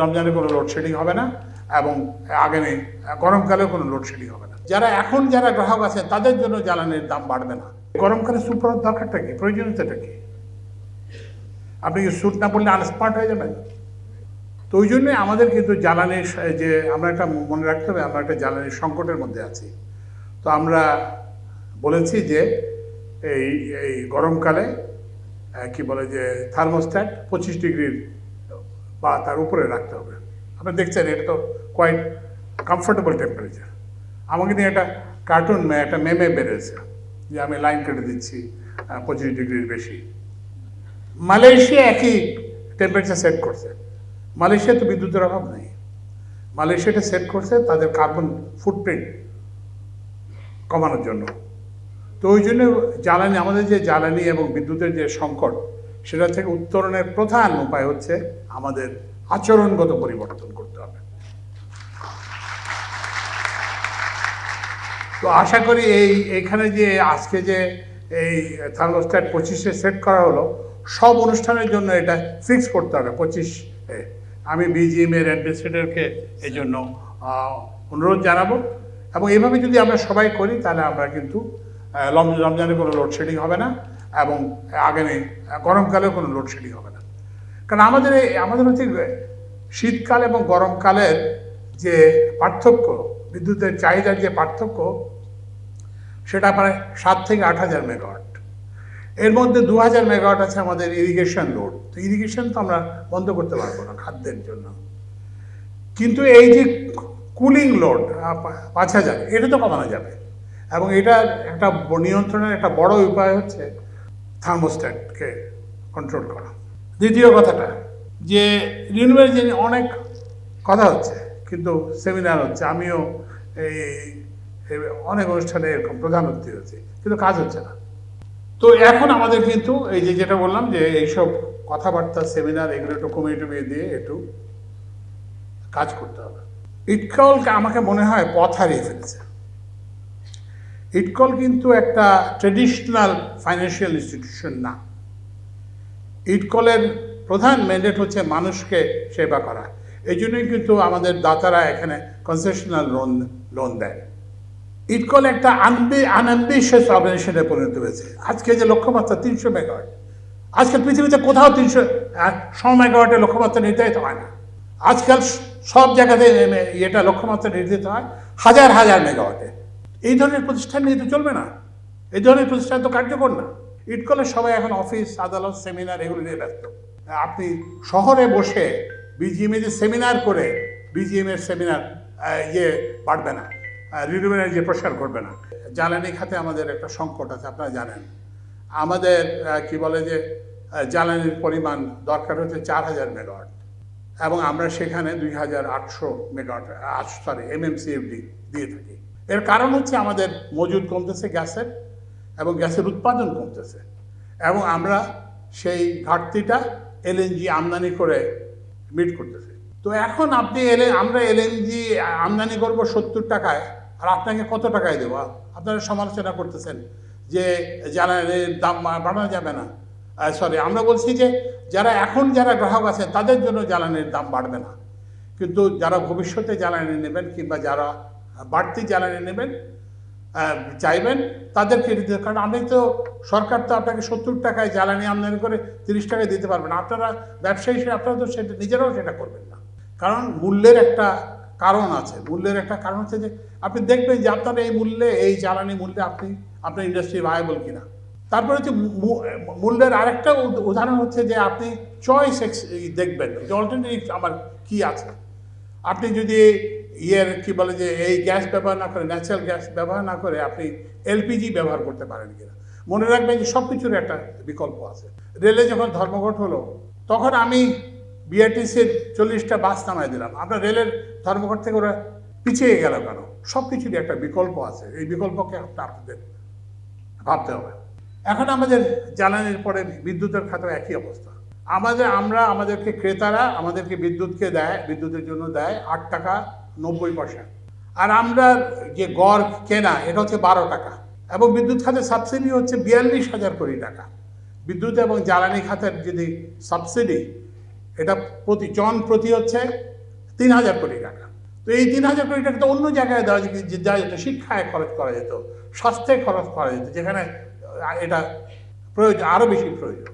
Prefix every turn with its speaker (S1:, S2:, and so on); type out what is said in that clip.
S1: রমজানে কোনো লোডশেডিং হবে না এবং আগামী গরমকালেও কোনো লোডশেডিং হবে না। যারা গ্রাহক আছেন তাদের জন্য জ্বালানির দাম বাড়বে না। গরমকালে স্যুট পরার দরকারটা কি, প্রয়োজনীয়তাটা কি? আপনি কি স্যুট না পরলে আনস্মার্ট হয়ে যাবেন? তো ওই জন্যে আমাদের কিন্তু জ্বালানির যে আমরা একটা মনে রাখতে হবে, আমরা একটা জ্বালানির সংকটের মধ্যে আছি। তো আমরা বলেছি যে এই গরমকালে কি বলে যে থার্মোস্ট্যাট 25 ডিগ্রির বা তার উপরে রাখতে হবে। আপনি দেখছেন এটা তো কোয়াইট কমফোর্টেবল টেম্পারেচার। আমাকে নিয়ে একটা কার্টুন একটা মেমে বেরিয়েছে যে আমি লাইন কেটে দিচ্ছি 25 ডিগ্রির বেশি। মালয়েশিয়া একই টেম্পারেচার সেট করছে। মালয়েশিয়া তো বিদ্যুতের অভাব নেই। মালয়েশিয়াটা সেট করছে তাদের কার্বন ফুটপ্রিন্ট কমানোর জন্য। তো ওই জন্য জ্বালানি, আমাদের যে জ্বালানি এবং বিদ্যুতের যে সংকট, সেটা থেকে উত্তরণের প্রধান উপায় হচ্ছে আমাদের আচরণগত পরিবর্তন করতে হবে। তো আশা করি এইখানে যে আজকে যে এই থার্মোস্ট্যাট 25-এ সেট করা হলো, সব অনুষ্ঠানের জন্য এটা ফিক্স করতে হবে 25-এ। আমি বিজিএমের অ্যাডমিনিস্ট্রেটরকে এই জন্য অনুরোধ জানাবো এবং এইভাবে যদি আমরা সবাই করি তাহলে আমরা কিন্তু রমজানে কোনো লোডশেডিং হবে না এবং আগামী গরমকালেও কোনো লোডশেডিং হবে না। কারণ আমাদের হচ্ছে শীতকাল এবং গরমকালের যে পার্থক্য, বিদ্যুতের চাহিদার যে পার্থক্য, সেটা প্রায় 7 থেকে 8,000 মেগাওয়াট। এর মধ্যে 2,000 মেগাওয়াট আছে আমাদের ইরিগেশন লোড। তো ইরিগেশন তো আমরা বন্ধ করতে পারবো না খাদ্যের জন্য, কিন্তু এই যে কুলিং লোড 5,000, এটা তো কমানো যাবে এবং এটার একটা নিয়ন্ত্রণের একটা বড় উপায় হচ্ছে থার্মোস্ট্যাটকে কন্ট্রোল করা। দ্বিতীয় কথাটা যে রিনিউয়েবল যে অনেক কথা হচ্ছে, কিন্তু সেমিনার হচ্ছে, আমিও এই অনেক অনুষ্ঠানে এরকম প্রধান অতিথি হচ্ছে, কিন্তু কাজ হচ্ছে না। তো এখন আমাদের কিন্তু এই যেটা বললাম যে এইসব কথাবার্তা, সেমিনার, এগুলো একটু কমিয়ে দিয়ে একটু কাজ করতে হবে। ইটকলকে আমাকে মনে হয় পথ হারিয়ে ফেলছে। ইটকল কিন্তু একটা ট্রেডিশনাল ফাইন্যান্সিয়াল ইনস্টিটিউশন না। ইটকলের প্রধান ম্যান্ডেট হচ্ছে মানুষকে সেবা করা। এই জন্যই কিন্তু আমাদের দাতারা এখানে কনসেশনাল লোন দেয়। ইটকল একটা আনঅ্যাম্বিশিয়াস অর্গানাইজেশনে পরিণত হয়েছে। আজকে যে লক্ষ্যমাত্রা 300 মেগাওয়াট, আজকাল পৃথিবীতে কোথাও 100 মেগাওয়াটের লক্ষ্যমাত্রা নির্ধারিত হয় না। আজকাল সব জায়গাতে এটা লক্ষ্যমাত্রা নির্ধারিত হয় হাজার মেগাওয়াটে। এই ধরনের প্রতিষ্ঠান নিয়ে তো চলবে না, এই ধরনের প্রতিষ্ঠান তো কার্যকর না। ইটকলের সবাই এখন অফিস, আদালত, সেমিনার এগুলো নিয়ে ব্যস্ত। আপনি শহরে বসে বিজিএমে যে সেমিনার করে বিজিএমের সেমিনার বাড়বে না, রিনিউয়েবলের যে প্রসার করবে না। জ্বালানি খাতে আমাদের একটা সংকট আছে, আপনারা জানেন। আমাদের কি বলে যে জ্বালানির পরিমাণ দরকার হচ্ছে 4,000 মেগাওয়াট এবং আমরা সেখানে 2,800 মেগাওয়াট MMCFD দিয়ে থাকি। এর কারণ হচ্ছে আমাদের মজুদ কমতেছে গ্যাসের এবং গ্যাসের উৎপাদন কমতেছে এবং আমরা সেই ঘাটতিটা এলএনজি আমদানি করে মিট করতেছি। তো এখন আমরা এলএনজি আমদানি করবো 70 টাকায়, আর আপনাকে কত টাকায় দেবো? আপনারা সমালোচনা করতেছেন যে জ্বালানির দাম বাড়ানো যাবে না। আমরা বলছি যে যারা গ্রাহক আছেন তাদের জন্য জ্বালানির দাম বাড়বে না, কিন্তু যারা ভবিষ্যতে জ্বালানি নেবেন কিংবা যারা বাড়তি জ্বালানি নেবেন চাইবেন তাদেরকে দিতে। কারণ আমি তো সরকার তো আপনাকে 70 টাকায় জ্বালানি আমদানি করে 30 টাকায় দিতে পারবেন। আপনারা ব্যবসায়ী হিসেবে আপনারা তো সেটা নিজেরাও সেটা করবেন না। কারণ মূল্যের একটা কারণ আছে। মূল্যের একটা কারণ হচ্ছে যে আপনি দেখবেন যে আপনার এই মূল্যে, এই জ্বালানি মূল্যে আপনার ইন্ডাস্ট্রি ভায়াবল কিনা। তারপরে হচ্ছে মূল্যের আরেকটা উদাহরণ হচ্ছে যে আপনি চয়েস দেখবেন যে অল্টারনেটিভ আমার কি আছে। আপনি যদি কি বলে যে এই গ্যাস ব্যবহার না করে, ন্যাচারাল গ্যাস ব্যবহার না করে আপনি এলপিজি ব্যবহার করতে পারেন কিনা। মনে রাখবেন যে সব কিছুর একটা বিকল্প আছে। রেলে যখন ধর্মঘট হলো তখন আমি বিআরটিসির 40টা বাস নামাই দিলাম। আপনার রেলের ধর্মঘট থেকে ওরা পিছিয়ে গেল কেন? সব কিছুরই একটা বিকল্প আছে। এই বিকল্পকে আপনাদের ভাবতে হবে। এখন আমাদের জ্বালানির পরে বিদ্যুতের খাতেও একই অবস্থা। আমাদেরকে ক্রেতারা আমাদেরকে বিদ্যুতের জন্য দেয় 8 টাকা 90 পয়সা, আর আমরা যে গড় কেনা এটা হচ্ছে 12 টাকা এবং বিদ্যুৎ খাতের সাবসিডি হচ্ছে 42,000 কোটি টাকা। বিদ্যুৎ এবং জ্বালানি খাতের যদি সাবসিডি এটা প্রতি হচ্ছে ৩,০০০ কোটি টাকা। তো এই ৩,০০০ কোটি টাকা তো অন্য জায়গায় দেওয়া যেত, শিক্ষায় খরচ করা যেত, স্বাস্থ্যে খরচ করা যেত, যেখানে এটা প্রয়োজন, আরও বেশি প্রয়োজন।